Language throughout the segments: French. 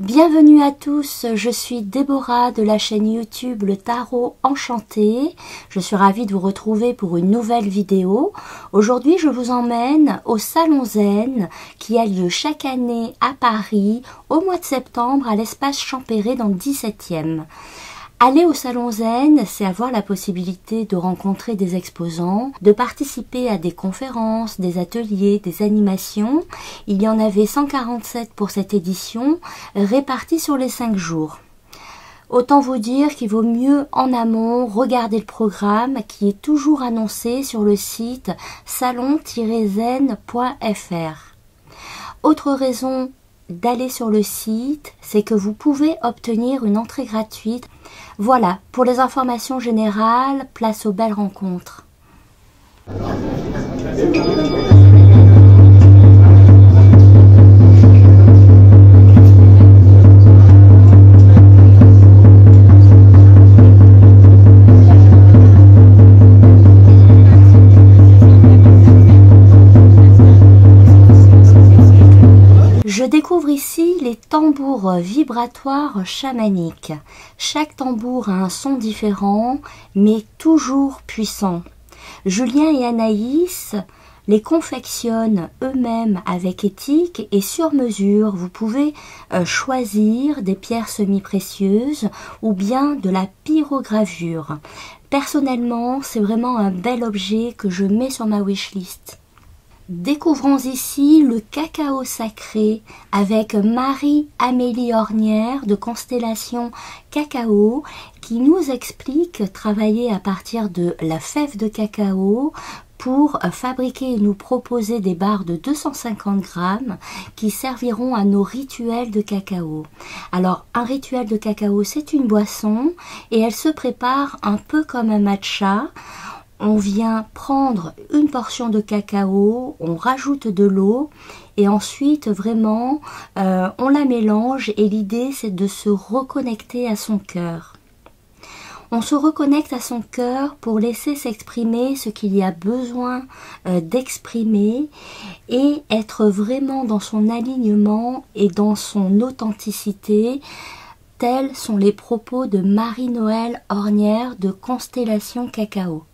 Bienvenue à tous, je suis Déborah de la chaîne YouTube Le Tarot Enchanté. Je suis ravie de vous retrouver pour une nouvelle vidéo. Aujourd'hui, je vous emmène au Salon Zen qui a lieu chaque année à Paris au mois de septembre à l'espace Champéret dans le 17e. Aller au Salon Zen, c'est avoir la possibilité de rencontrer des exposants, de participer à des conférences, des ateliers, des animations. Il y en avait 147 pour cette édition, répartis sur les 5 jours. Autant vous dire qu'il vaut mieux en amont regarder le programme qui est toujours annoncé sur le site salon-zen.fr. Autre raison d'aller sur le site, c'est que vous pouvez obtenir une entrée gratuite. Voilà, pour les informations générales, place aux belles rencontres. Je découvre ici les tambours vibratoires chamaniques. Chaque tambour a un son différent, mais toujours puissant. Julien et Anaïs les confectionnent eux-mêmes avec éthique et sur mesure. Vous pouvez choisir des pierres semi-précieuses ou bien de la pyrogravure. Personnellement, c'est vraiment un bel objet que je mets sur ma wishlist. Découvrons ici le cacao sacré avec Marie-Amélie Ornière de Constellation Cacao qui nous explique travailler à partir de la fève de cacao pour fabriquer et nous proposer des barres de 250 grammes qui serviront à nos rituels de cacao. Alors, un rituel de cacao, c'est une boisson et elle se prépare un peu comme un matcha. On vient prendre une portion de cacao, on rajoute de l'eau et ensuite vraiment on la mélange et l'idée c'est de se reconnecter à son cœur. On se reconnecte à son cœur pour laisser s'exprimer ce qu'il y a besoin d'exprimer et être vraiment dans son alignement et dans son authenticité. Tels sont les propos de Marie-Noël Ornière de Constellation Cacao.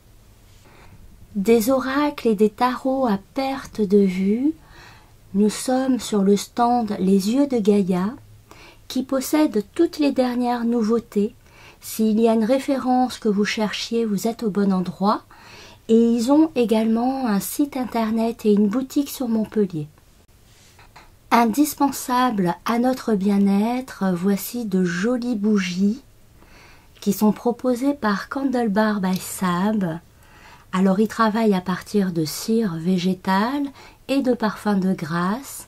Des oracles et des tarots à perte de vue, nous sommes sur le stand Les Yeux de Gaïa, qui possède toutes les dernières nouveautés. S'il y a une référence que vous cherchiez, vous êtes au bon endroit. Et ils ont également un site internet et une boutique sur Montpellier. Indispensable à notre bien-être, voici de jolies bougies qui sont proposées par Candle Bar by Sab. Alors, ils travaillent à partir de cire végétale et de parfums de grâce.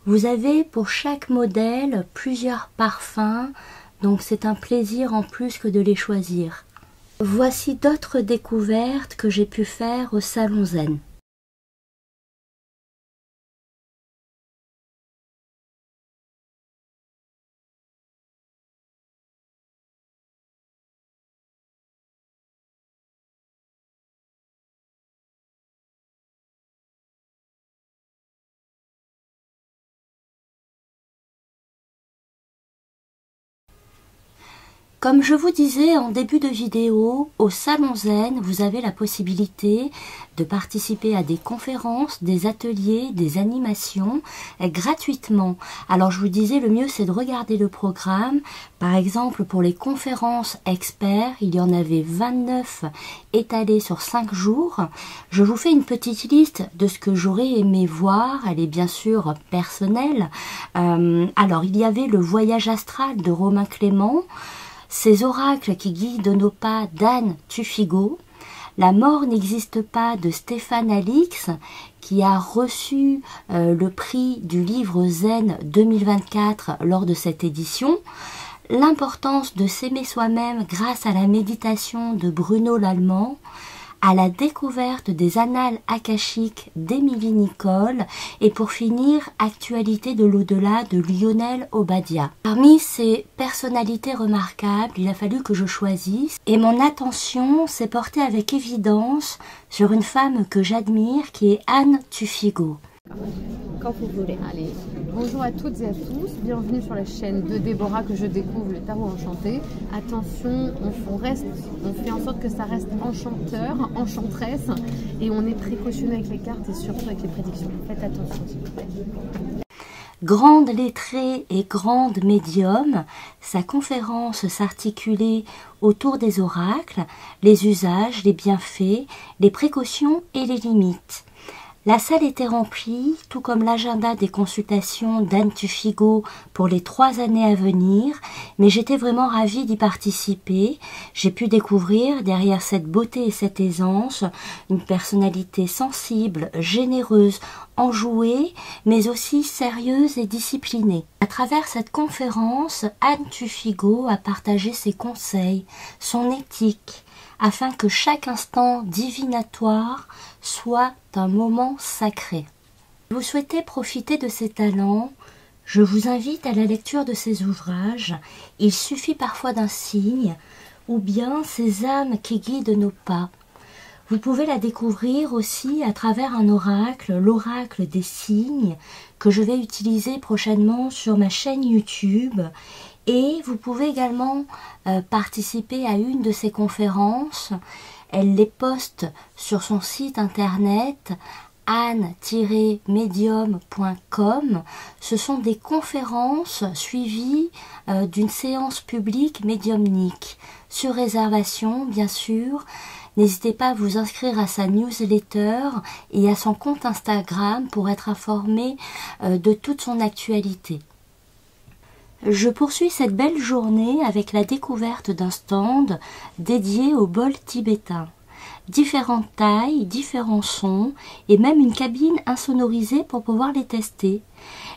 Vous avez pour chaque modèle plusieurs parfums, donc c'est un plaisir en plus que de les choisir. Voici d'autres découvertes que j'ai pu faire au Salon Zen. Comme je vous disais en début de vidéo, au Salon Zen, vous avez la possibilité de participer à des conférences, des ateliers, des animations gratuitement. Alors je vous disais, le mieux c'est de regarder le programme. Par exemple, pour les conférences experts, il y en avait 29 étalées sur 5 jours. Je vous fais une petite liste de ce que j'aurais aimé voir. Elle est bien sûr personnelle. Alors, il y avait le voyage astral de Romain Clément, ces oracles qui guident nos pas d'Anne Tuffigo, La mort n'existe pas de Stéphane Alix qui a reçu le prix du livre Zen 2024 lors de cette édition, l'importance de s'aimer soi-même grâce à la méditation de Bruno Lallemand, à la découverte des annales akashiques d'Émilie Nicole et pour finir, actualité de l'au-delà de Lionel Obadia. Parmi ces personnalités remarquables, il a fallu que je choisisse et mon attention s'est portée avec évidence sur une femme que j'admire qui est Anne Tuffigo. Quand vous voulez. Allez, bonjour à toutes et à tous, bienvenue sur la chaîne de Déborah que je découvre le tarot enchanté. Attention, on fait en sorte que ça reste enchanteur, enchanteresse, et on est précautionneux avec les cartes et surtout avec les prédictions. Faites attention s'il vous plaît. Grande lettrée et grande médium, sa conférence s'articulait autour des oracles, les usages, les bienfaits, les précautions et les limites. La salle était remplie, tout comme l'agenda des consultations d'Anne Tufigo pour les 3 années à venir, mais j'étais vraiment ravie d'y participer. J'ai pu découvrir derrière cette beauté et cette aisance une personnalité sensible, généreuse, enjouée, mais aussi sérieuse et disciplinée. À travers cette conférence, Anne Tufigo a partagé ses conseils, son éthique, afin que chaque instant divinatoire soit un moment sacré. Si vous souhaitez profiter de ses talents, je vous invite à la lecture de ses ouvrages. Il suffit parfois d'un signe, ou bien ces âmes qui guident nos pas. Vous pouvez la découvrir aussi à travers un oracle, l'oracle des signes, que je vais utiliser prochainement sur ma chaîne YouTube. Et vous pouvez également participer à une de ses conférences. Elle les poste sur son site internet anne-medium.com. Ce sont des conférences suivies d'une séance publique médiumnique, sur réservation bien sûr. N'hésitez pas à vous inscrire à sa newsletter et à son compte Instagram pour être informé de toute son actualité. Je poursuis cette belle journée avec la découverte d'un stand dédié au bol tibétain. Différentes tailles, différents sons et même une cabine insonorisée pour pouvoir les tester.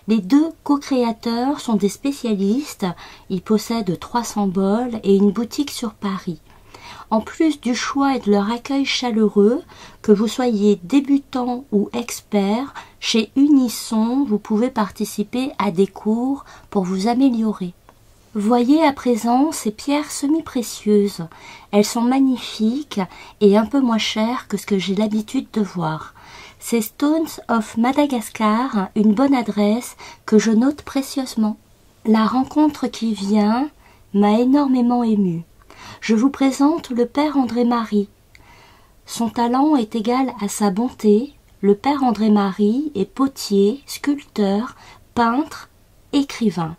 Les 2 co-créateurs sont des spécialistes, ils possèdent 300 bols et une boutique sur Paris. En plus du choix et de leur accueil chaleureux, que vous soyez débutant ou expert, chez Unisson, vous pouvez participer à des cours pour vous améliorer. Voyez à présent ces pierres semi-précieuses. Elles sont magnifiques et un peu moins chères que ce que j'ai l'habitude de voir. C'est Stones of Madagascar, une bonne adresse que je note précieusement. La rencontre qui vient m'a énormément émue. Je vous présente le père André-Marie. Son talent est égal à sa bonté. Le père André-Marie est potier, sculpteur, peintre, écrivain.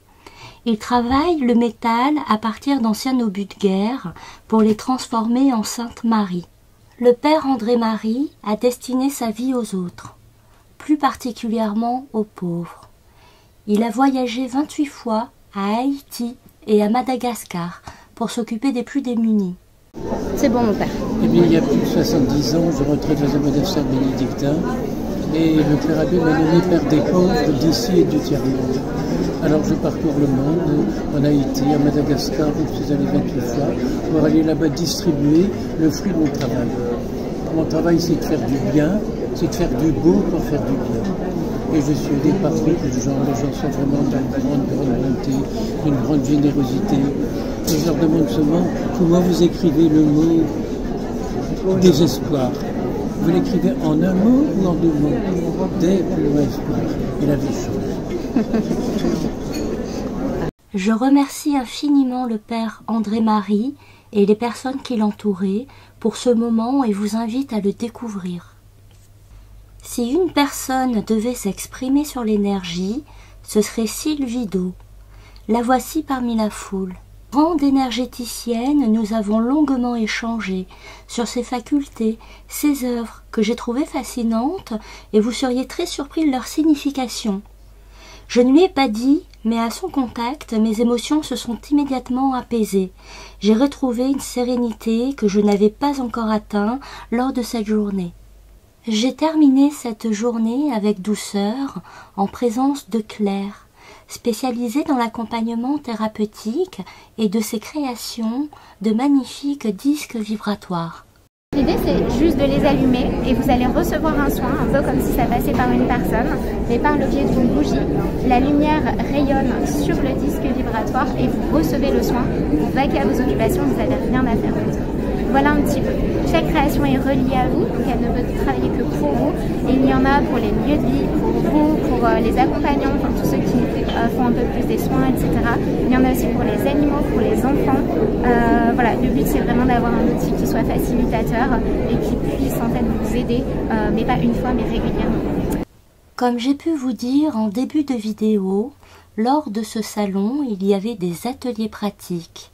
Il travaille le métal à partir d'anciens obus de guerre pour les transformer en Sainte Marie. Le père André-Marie a destiné sa vie aux autres, plus particulièrement aux pauvres. Il a voyagé 28 fois à Haïti et à Madagascar pour s'occuper des plus démunis. C'est bon mon père. Eh bien, il y a plus de 70 ans, je retraite dans un monastère bénédictin et le clerc abbé m'a nommé père des pauvres d'ici et du tiers-monde. Alors je parcours le monde, en Haïti, à Madagascar, où je suis allé 28 fois, pour aller là-bas distribuer le fruit de mon travail. Mon travail, c'est de faire du bien, c'est de faire du beau pour faire du bien. Et je suis aidé par beaucoup de gens, les gens sont vraiment d'une grande bonté, d'une grande générosité. Et je leur demande seulement comment vous écrivez le mot désespoir. Vous l'écrivez en un mot ou en 2 mots? Dès plus loin espoir. Et la vie change. Je remercie infiniment le père André-Marie et les personnes qui l'entouraient pour ce moment et vous invite à le découvrir. Si une personne devait s'exprimer sur l'énergie, ce serait Sylvie Do. La voici parmi la foule. Grande énergéticienne, nous avons longuement échangé sur ses facultés, ses œuvres que j'ai trouvées fascinantes et vous seriez très surpris de leur signification. Je ne lui ai pas dit, mais à son contact, mes émotions se sont immédiatement apaisées. J'ai retrouvé une sérénité que je n'avais pas encore atteinte lors de cette journée. J'ai terminé cette journée avec douceur, en présence de Claire, spécialisée dans l'accompagnement thérapeutique et de ses créations de magnifiques disques vibratoires. L'idée, c'est juste de les allumer et vous allez recevoir un soin, un peu comme si ça passait par une personne, mais par le biais d'une bougie. La lumière rayonne sur le disque vibratoire et vous recevez le soin, vous vaquez à vos occupations, vous n'avez rien à faire d'autre. Voilà un petit peu. Chaque création est reliée à vous, donc elle ne peut travailler que pour vous. Et il y en a pour les lieux de vie, pour vous, pour les accompagnants, enfin tous ceux qui font un peu plus des soins, etc. Il y en a aussi pour les animaux, pour les enfants. Voilà, le but c'est vraiment d'avoir un outil qui soit facilitateur et qui puisse en fait vous aider, mais pas une fois, mais régulièrement. Comme j'ai pu vous dire en début de vidéo, lors de ce salon, il y avait des ateliers pratiques.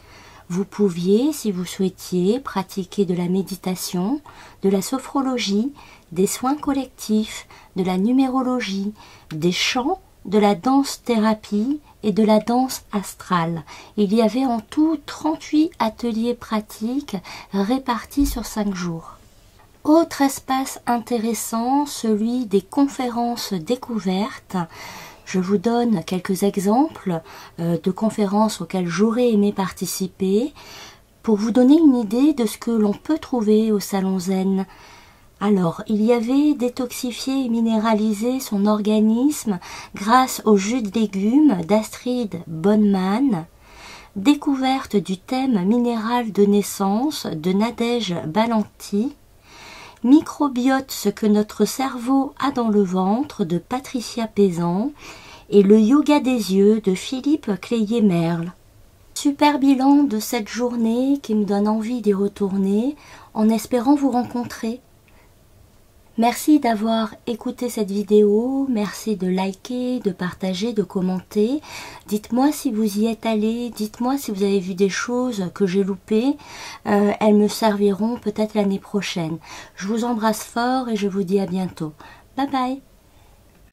Vous pouviez, si vous souhaitiez, pratiquer de la méditation, de la sophrologie, des soins collectifs, de la numérologie, des chants, de la danse-thérapie et de la danse astrale. Il y avait en tout 38 ateliers pratiques répartis sur 5 jours. Autre espace intéressant, celui des conférences découvertes. Je vous donne quelques exemples de conférences auxquelles j'aurais aimé participer pour vous donner une idée de ce que l'on peut trouver au Salon Zen. Alors, il y avait détoxifier et minéraliser son organisme grâce au jus de légumes d'Astrid Bonneman, découverte du thème minéral de naissance de Nadège Balanti, microbiote, ce que notre cerveau a dans le ventre de Patricia Pézan et le yoga des yeux de Philippe Cléier-Merle. Super bilan de cette journée qui me donne envie d'y retourner en espérant vous rencontrer. Merci d'avoir écouté cette vidéo, merci de liker, de partager, de commenter. Dites-moi si vous y êtes allé, dites-moi si vous avez vu des choses que j'ai loupées. Elles me serviront peut-être l'année prochaine. Je vous embrasse fort et je vous dis à bientôt. Bye bye.